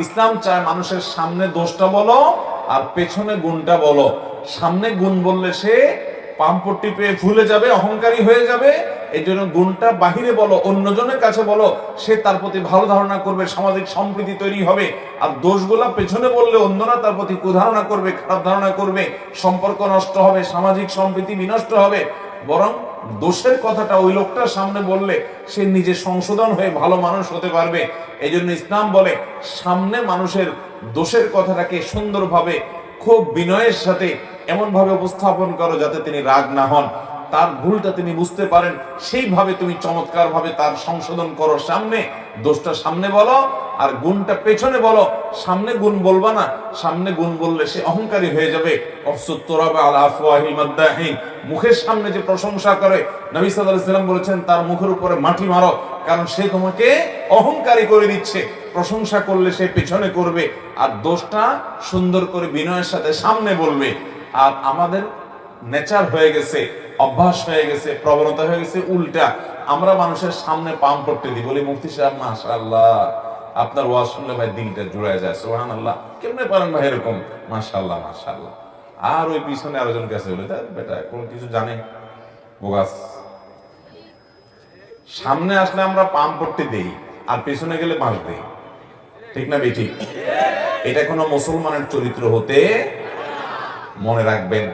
ইসলাম চায় মানুষের সামনে দোষটা বলো আর পেছনে গুণটা বলো। সামনে গুণ বললে সে পাম্পটি পেয়ে ভুলে যাবে, অহংকারী হয়ে যাবে। এই জন্য গুণটা বাহিরে বলো, অন্যজনের কাছে বলো, সে তার প্রতি ভালো ধারণা করবে, সামাজিক সম্প্রীতি তৈরি হবে। আর দোষগুলা পেছনে বললে অন্যরা তার প্রতি কুধারণা করবে, খারাপ ধারণা করবে, সম্পর্ক নষ্ট হবে, সামাজিক সম্প্রীতি বিনষ্ট হবে। বরং দোষের কথাটা ওই লোকটার সামনে বললে সে নিজে সংশোধন হয়ে ভালো মানুষ হতে পারবে। এই জন্য ইসলাম বলে সামনে মানুষের দোষের কথাটাকে সুন্দরভাবে খুব বিনয়ের সাথে এমন ভাবে উপস্থাপন করো যাতে তিনি রাগ না হন, তার ভুলটা তিনি বুঝতে পারেন। সেইভাবে তুমি চমৎকার ভাবে তার সংশোধন করো। সামনে দোষটা সামনে বলো আর গুণটা পেছনে বলো। সামনে গুণ বলবা না, সামনে গুণ বললে সে অহংকারী হয়ে যাবে। মুখের সামনে যে প্রশংসা করে, নবী সাল্লাল্লাহু আলাইহি ওয়াসাল্লাম বলেছেন তার মুখের উপরে মাটি মারো, কারণ সে তোমাকে অহংকারী করে দিচ্ছে। প্রশংসা করলে সে পেছনে করবে, আর দোষটা সুন্দর করে বিনয়ের সাথে সামনে বলবে। আর আমাদের নেচার হয়ে গেছে, অভ্যাস হয়ে গেছে, প্রবণতা হয়ে গেছে উল্টা। আমরা মানুষের সামনে পাম পড়তে দিই, বলি মুফতি সাহেব মাশাআল্লাহ আপনার ওয়াজ শুনলে ভাই দিলটা জুড়ায় যায়, সুবহানাল্লাহ। কেমনে পারেন ভাই এরকম, মাশাআল্লাহ মাশাআল্লাহ। আর ওই পিছনে আরেকজন কাছে বলে বেটা কোন কিছু জানে বোগাস। সামনে আসলে আমরা পাম পড়তে দেই আর পেছনে গেলে বাঁশ দেই, ঠিক না বেঠিক? এটা কোনো মুসলমানের চরিত্র হতে, মনে রাখবেন।